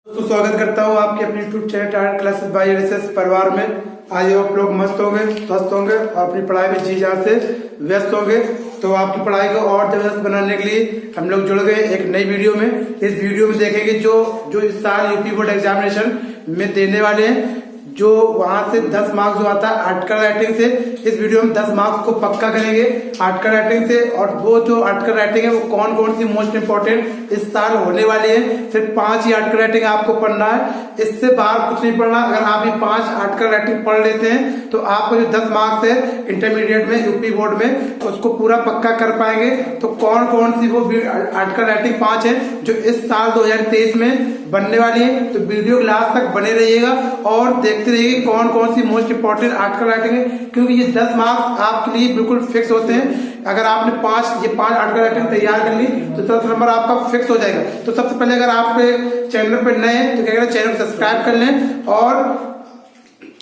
दोस्तों स्वागत करता हूँ आपके अपने YouTube channel target classes bye ADS परिवार में। आज आप लोग मस्त होंगे, स्वस्थ होंगे और अपनी पढ़ाई में जी जान से व्यस्त होंगे। तो आपकी पढ़ाई को और जबरदस्त बनाने के लिए हम लोग जुड़ गए एक नई वीडियो में। इस वीडियो में देखेंगे जो इस साल यूपी बोर्ड एग्जामिनेशन में देने वाले हैं, जो वहां से 10 मार्क्स जो आता है आर्टिकल राइटिंग से। इस वीडियो में 10 मार्क्स को पक्का करेंगे आर्टिकल राइटिंग से। और वो जो आर्टिकल राइटिंग है वो कौन कौन सी मोस्ट इंपोर्टेंट इस साल होने वाली है। सिर्फ 5 ही आर्टिकल राइटिंग आपको पढ़ना है, इससे बाहर कुछ नहीं पढ़ना। अगर आप ये 5 आर्टिकल राइटिंग पढ़ लेते हैं तो आपको जो 10 मार्क्स है इंटरमीडिएट में यूपी बोर्ड में उसको पूरा पक्का कर पाएंगे। तो कौन कौन सी वो आर्टिकल राइटिंग 5 है जो इस साल 2023 में बनने वाली है। तो वीडियो लास्ट तक बने रहिएगा और देखते रहिए कौन कौन सी मोस्ट इंपोर्टेंट आर्टिकल राइटिंग है, क्योंकि ये 10 मार्क्स आपके लिए बिल्कुल फिक्स होते हैं। अगर आपने 5 आर्टिकल राइटिंग तैयार कर ली तो 10 नंबर आपका फिक्स हो जाएगा। तो सबसे पहले अगर आप चैनल पर नए हैं तो क्या करें, चैनल को सब्सक्राइब कर लें और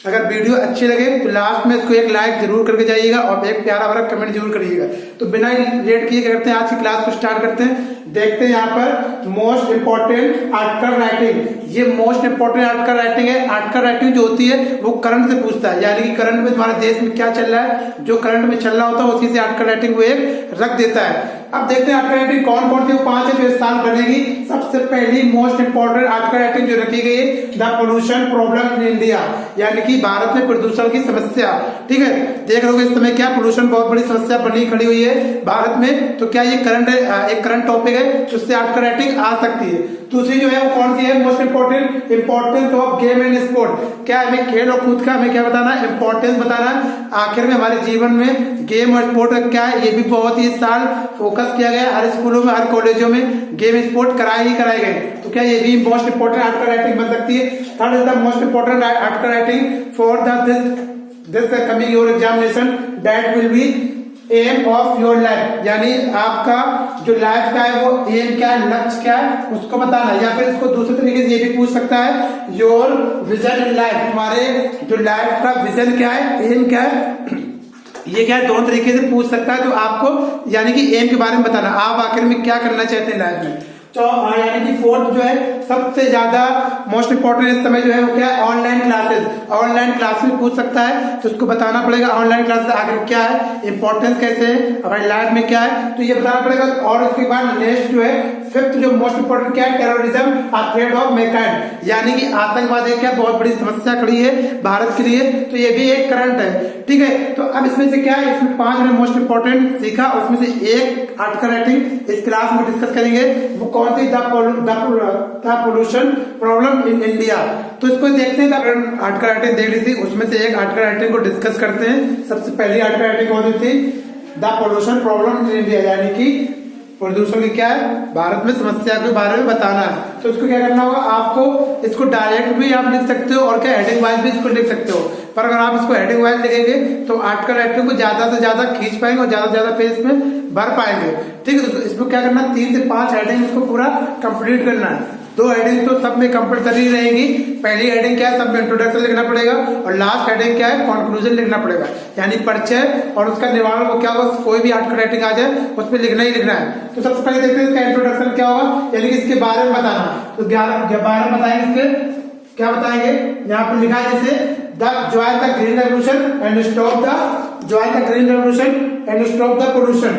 अगर वीडियो अच्छी लगे तो लास्ट में इसको एक लाइक जरूर करके जाइएगा और एक प्यारा भरा कमेंट जरूर करिएगा। तो बिना लेट किए क्या करते हैं, आज की क्लास को स्टार्ट करते हैं। देखते हैं यहाँ पर मोस्ट इंपोर्टेंट आर्टिकल राइटिंग। ये मोस्ट इंपोर्टेंट आर्टिकल राइटिंग है। आर्टिकल राइटिंग जो होती है वो करंट से पूछता है, यानी कि करंट में हमारे देश में क्या चल रहा है, जो करंट में चल रहा होता है उसी से आर्टिकल राइटिंग वो एक रख देता है। अब देखते हैं आर्टिकल राइटिंग कौन कौन सी 5 है जो इस साल बनेगी। सबसे पहली मोस्ट इंपोर्टेंट आर्टिकल राइटिंग जो रखी गई है, the pollution problem in India, यानी कि भारत में प्रदूषण की समस्या। ठीक है, देख रहे हो इस समय क्या पोल्यूशन बहुत बड़ी समस्या बनी खड़ी हुई है भारत में। तो क्या ये करंट एक करंट टॉपिक है, उससे आर्टिकल राइटिंग आ सकती है। दूसरी जो है वो कौन सी है, most important importance of game and sport. क्या हमें खेल और कूद का हमें क्या बताना है, इंपोर्टेंस बताना है। आखिर में हमारे जीवन में गेम और स्पोर्ट का क्या है, ये भी बहुत ही इस साल फोकस किया गया। हर स्कूलों में हर कॉलेजों में गेम स्पोर्ट कराए ही कराए गए। तो क्या ये भी मोस्ट इंपोर्टेंट आर्टिकल राइटिंग बन सकती है। Third is the most important article writing for this coming your examination, that will be aim of your life, यानी आपका जो लाइफ का है वो एम क्या है, लक्ष्य क्या है उसको बताना है। या फिर इसको दूसरे तरीके से ये भी पूछ सकता है, योर विजन इन लाइफ, तुम्हारे जो लाइफ का विजन क्या है, एम क्या है। ये क्या है, दोनों तरीके से पूछ सकता है। तो आपको यानी कि एम के बारे में बताना, आप आखिर में क्या करना चाहते हैं लाइफ में। यानी कि फोर्थ जो है सबसे ज्यादा मोस्ट इंपोर्टेंट इस समय जो है वो क्या है, ऑनलाइन क्लासेस। ऑनलाइन क्लास में पूछ सकता है तो उसको बताना पड़ेगा ऑनलाइन क्लासेस आखिर क्या है, इंपॉर्टेंस कैसे है, हमारी लाइफ में क्या है, तो ये बताना पड़ेगा। और उसके बाद नेक्स्ट जो है फिफ्थ जो मोस्ट इंपोर्टेंट क्या है, terrorism a threat of Mankind, यानी कि आतंकवाद एक क्या बहुत बड़ी समस्या खड़ी है भारत के लिए। तो ये भी एक करंट है। ठीक है, तो अब इसमें से क्या है, इसमें 5 ने मोस्ट इंपोर्टेंट सीखा, उसमें से एक आर्टिकल राइटिंग इस क्लास में डिस्कस करेंगे। वो कौन सी, the pollution problem in India. तो इसको देखते हैं, आर्टिकल राइटिंग देख ली थी, उसमें से एक आर्टिकल राइटिंग को डिस्कस करते हैं। सबसे पहली आर्टिकल राइटिंग कौन सी थी, the pollution problem in India, यानी कि प्रदूषण की क्या है भारत में समस्या के बारे में बताना है। तो इसको क्या करना होगा, आपको इसको डायरेक्ट भी आप लिख सकते हो और क्या हेडिंग वाइज भी इसको लिख सकते हो। पर अगर आप इसको हेडिंग वाइज लिखेंगे तो आर्टिकल राइटिंग को ज्यादा से ज्यादा खींच पाएंगे और ज्यादा से ज्यादा पेज में भर पाएंगे। ठीक है, तो इसको क्या करना, 3 से 5 हेडिंग इसको पूरा कंप्लीट करना है। 2 हेडिंग तो सब में कंपलसरी रहेगी। पहली हेडिंग क्या है, सब में इंट्रोडक्शन लिखना पड़ेगा और लास्ट हेडिंग क्या है, कंक्लूजन लिखना पड़ेगा, यानी परिचय और उसका निवारण वो क्या होगा, कोई भी आर्टिकल राइटिंग आ जाए उस पर लिखना ही लिखना है। तो सबसे पहले देखते हैं इसका इंट्रोडक्शन क्या होगा, यानी कि इसके बारे में बताना। तो 11 बारे में बताएंगे, इसके क्या बताएंगे, यहाँ पर लिखा है जैसे join the green revolution and stop the join the green revolution and stop the pollution,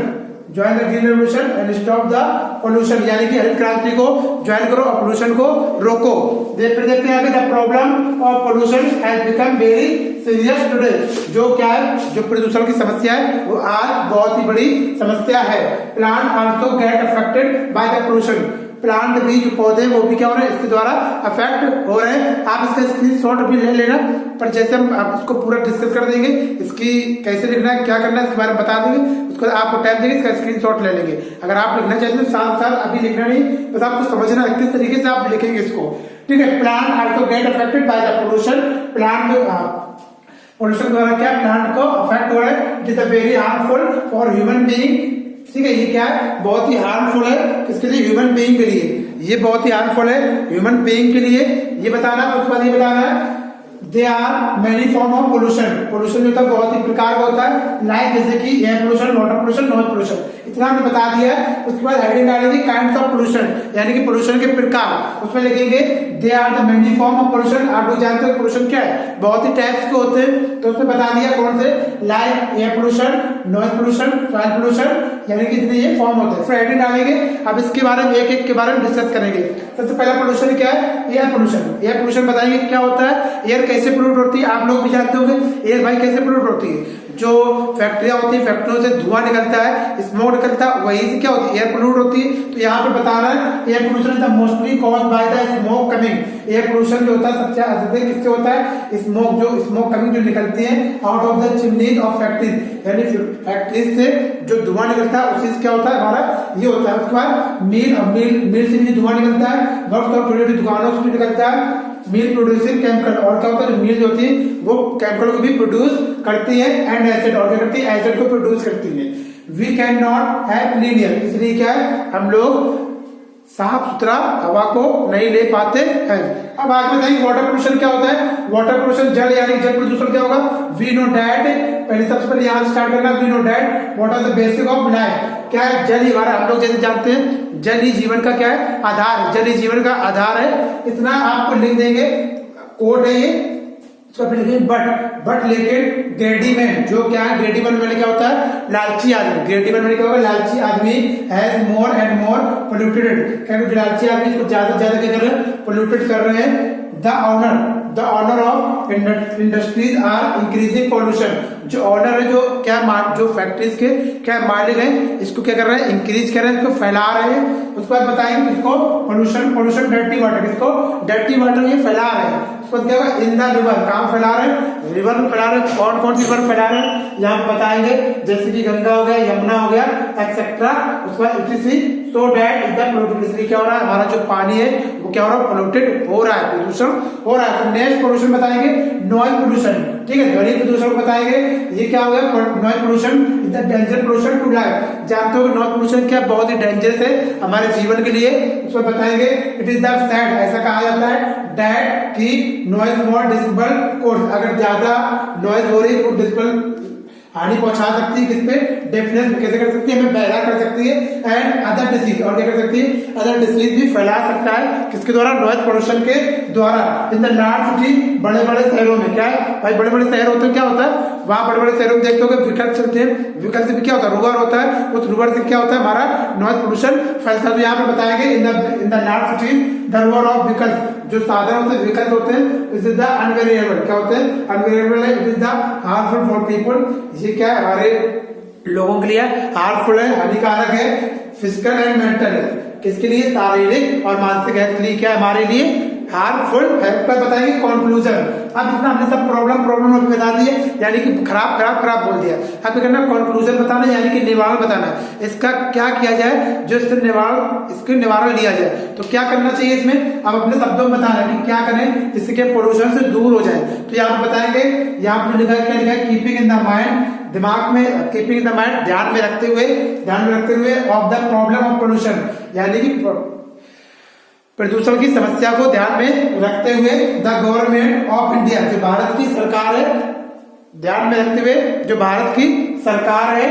join the green revolution and stop the pollution, यानी कि हरित क्रांति को ज्वाइन करो और पोल्यूशन को रोको। देखते हैं the problem of pollution has become very serious today, जो क्या है, जो प्रदूषण की समस्या है वो आज बहुत ही बड़ी समस्या है। Plant also get affected by the pollution, plant भी जो पौधे वो भी क्या हो रहे हैं, इसके द्वारा अफेक्ट हो रहे हैं। आप इसका स्क्रीनशॉट भी ले लेना, पर जैसे हम आप इसको पूरा डिस्कस कर देंगे, इसकी कैसे लिखना है क्या करना है इसके बारे में बता देंगे, उसको आपको टाइम देंगे, इसका स्क्रीनशॉट ले लेंगे। अगर आप लिखना चाहते हैं साथ साथ अभी लिखना नहीं, बस आपको समझना है किस तरीके से आप लिखेंगे इसको। ठीक है, plant also get affected by the pollution, plant pollution द्वारा क्या प्लांट को अफेक्ट हो रहा है। It is a very harmful for human being. ठीक है, ये क्या है, बहुत ही हार्मफुल है किसके लिए, ह्यूमन बीइंग के लिए। ये बहुत ही हार्मफुल है ह्यूमन बीइंग के लिए, ये बताना। उसके बाद ये बताना है they are many form of pollution. Pollution जो होता है बहुत ही प्रकार का होता है, लाइक जैसे कि air pollution, water pollution, noise pollution, इतना हमने बता दिया है। उसके बाद हेडिंग डालेंगे काइंड्स ऑफ पोल्यूशन, यानी कि पोल्यूशन के प्रकार। उसमें लिखेंगे they are the many form of pollution. आप लोग जानते हो पोल्यूशन क्या है, बहुत ही टाइप्स के होते हैं, तो उसमें बता दिया कौन से, like air pollution, noise pollution, soil pollution, यानी कि इतने ये फॉर्म होते हैं। फिर हेडिंग डालेंगे, अब इसके बारे में एक एक के बारे में डिस्कस करेंगे। सबसे पहला पोल्यूशन क्या है, एयर पोल्यूशन। एयर पोल्यूशन बताएंगे क्या होता है, एयर कैसे पोल्यूट होती है, आप लोग भी जानते होंगे एयर भाई कैसे पोल्यूट होती है। जो फैक्ट्रियां होती है, फैक्ट्रियों से धुआं निकलता है, स्मोक निकलता है, वही से क्या होती है, एयर पोल्यूट होती है। तो यहाँ पे बता रहा है air pollution is mostly caused by the smoke coming. Air pollution जो होता है सबसे अधिक किससे होता है, स्मोक, जो स्मोक कमिंग जो निकलती है out of the chimneys of factories, यानी फैक्ट्रीज से जो धुआं निकलता है उसी से क्या होता है हमारा ये होता है। उसके बाद मिल से भी धुआं निकलता है, वर्क्स और छोटी छोटी दुकानों से भी निकलता है। मिल प्रोड्यूसिंग केमिकल, और क्या होता है मिल जो होती है वो केमिकल को भी प्रोड्यूस करती है, एंड एसिड, और क्या करती है एसिड को प्रोड्यूस करती है। We can not have clean air, इसलिए क्या है हम लोग साफ सुथरा हवा को नहीं ले पाते हैं। अब आगे बताएंगे वाटर पोल्यूशन क्या होता है। वाटर पोल्यूशन जल यानी जल प्रदूषण क्या होगा, वी नो डैट, पहले सबसे पहले यहाँ स्टार्ट करना, we know that what are the basic of life. क्या है, जल ही हमारा, हम लोग जैसे जानते हैं जल ही जीवन का क्या है आधार है, जल ही जीवन का आधार है। इतना आपको लिख देंगे, कोड है ये, बट लेकिन ग्रेडीमैन जो क्या है, ग्रेडीमैन में क्या होता है लालची आदमी, ग्रेडीमैन में क्या होगा लालची आदमी has more and more polluted, क्या लालची आदमी इसको ज्यादा ज्यादा क्या कर रहे हैं पोल्यूटेड कर रहे हैं। The owner of industries are increasing pollution, जो ऑनर है जो क्या जो फैक्ट्रीज के क्या मालिक है इसको क्या कर रहे हैं इंक्रीज कर रहे हैं, इसको फैला रहे हैं। उसके बाद बताएंगे इसको पोल्यूशन डर्टी वाटर, इसको डर्टी वाटर ये फैला रहे हैं। उसके बाद क्या होगा इन द रिवर, कहाँ फैला रहे हैं रिवर में फैला रहे हैं। कौन कौन सी रिवर फैला रहे हैं यहाँ पे बताएंगे, जैसे कि गंगा हो गया, यमुना हो गया एक्सेट्रा। उसके बाद so that is the polluted, इसलिए क्या हो रहा है हमारा जो पानी है वो क्या हो रहा है पोल्यूटेड हो रहा है, प्रदूषण हो रहा है। तो नेक्स्ट पोल्यूशन बताएंगे नॉइज पोल्यूशन, ठीक है, ध्वनि प्रदूषण बताएंगे। ये क्या हो गया noise pollution is the danger pollution to life. जानते हो नॉइज पोल्यूशन क्या बहुत ही डेंजरस है हमारे जीवन के लिए, उसको बताएंगे। इट इज द सैड, ऐसा कहा जाता है दैट की नॉइज मोर डिसिबल कोर्स, अगर ज्यादा नॉइज हो रही है तो डिसिबल हानि पहुंचा सकती है, किसपे डेफनेस कैसे कर सकती है, हमें बहरा कर सकती है, एंड अदर डिसीज, और क्या कर सकती है अदर डिसीज भी फैला सकता है, किसके द्वारा नॉइज पोल्यूशन के द्वारा। इन द लार्ज सिटी, बड़े बड़े शहरों में क्या है भाई, बड़े बड़े शहर होते हैं क्या होता है वहां बड़े बड़े शहरों में देखते हो व्हीकल चलते हैं, व्हीकल से भी क्या होता है रुगर होता है, उस रुगर से क्या होता है हमारा नॉइज पोल्यूशन फैलता है। तो यहाँ पे बताएंगे in the large city the rugger of vehicle, जो साधन होते हैं व्हीकल होते हैं, इट इज द अनवेरिएबल, क्या होते हैं अनवेरिएबल है, it is the harmful for people, ये क्या है हमारे लोगों के लिए हार्मफुल है, हानिकारक है, फिजिकल एंड मेंटल है, किसके लिए शारीरिक और मानसिक हेल्थ के लिए क्या है हमारे लिए हार्मफुल है। पर बताएंगे कंक्लूजन, अब इतना हमने सब प्रॉब्लम बता दिए, यानी कि खराब बोल दिया। अब करना कंक्लूजन बताना, यानी कि निवारण बताना, इसका क्या किया जाए जो इसके निवारण लिया जाए। तो क्या करना चाहिए इसमें, अब अपने शब्दों में बताना कि क्या करें जिससे कि पोल्यूशन से दूर हो जाए। तो यहाँ पे बताएंगे, यहाँ पे लिखा क्या लिखा है कीपिंग इन द माइंड, दिमाग में कीपिंग इन द माइंड ध्यान में रखते हुए of the problem of pollution, यानी कि प्रदूषण की समस्या को ध्यान में रखते हुए द गवर्नमेंट ऑफ इंडिया, जो भारत की सरकार है, ध्यान में रखते हुए जो भारत की सरकार है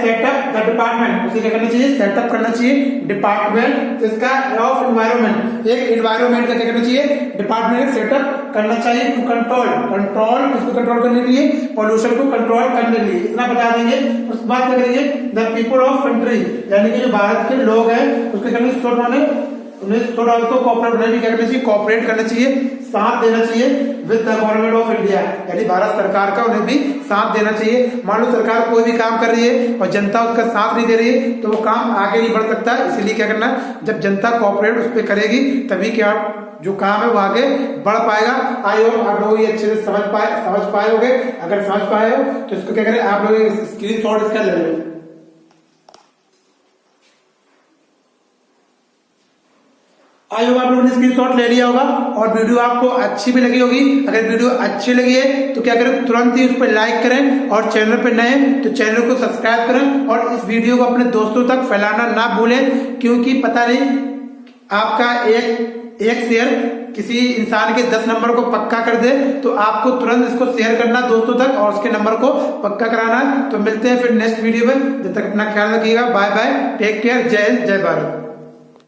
सेटअप द डिपार्टमेंट, उसे क्या करना चाहिए सेटअप करना चाहिए डिपार्टमेंट इसका ऑफ एनवायरमेंट, एक एनवायरमेंट का क्या करना चाहिए डिपार्टमेंट सेटअप करना चाहिए टू कंट्रोल किसको कंट्रोल करने के लिए पोल्यूशन को कंट्रोल करने के लिए, इतना बता देंगे। उसके बाद क्या करेंगे द पीपल ऑफ कंट्री, यानी कि जो भारत के लोग हैं उसके करने उन्हें थोड़ा उसको कॉपरेट करना चाहिए, साथ देना चाहिए with the government of India, यानी भारत सरकार का उन्हें भी साथ देना चाहिए। मान लो सरकार कोई भी काम कर रही है और जनता उसका साथ नहीं दे रही है तो वो काम आगे नहीं बढ़ सकता, इसलिए क्या करना जब जनता कॉपरेट उस पर करेगी तभी क्या जो काम है वो आगे बढ़ पाएगा। आई होप आप लोग ये अच्छे से समझ पाए होगे, अगर समझ पाए हो तो इसको क्या करें आप लोग स्क्रीनशॉट इसका ले लें। आई होप आप लोगों ने स्क्रीनशॉट ले लिया होगा और वीडियो आपको अच्छी भी लगी होगी। अगर वीडियो अच्छी लगी है तो क्या करें तुरंत ही उस पर लाइक करें और चैनल पर नए तो चैनल को सब्सक्राइब करें और इस वीडियो को अपने दोस्तों तक फैलाना ना भूलें, क्योंकि पता नहीं आपका एक शेयर किसी इंसान के 10 नंबर को पक्का कर दे तो आपको तुरंत इसको शेयर करना दोस्तों तक और उसके नंबर को पक्का कराना है। तो मिलते हैं फिर नेक्स्ट वीडियो में, जब तक अपना ख्याल रखिएगा। बाय बाय, टेक केयर, जय हिंद, जय भारत।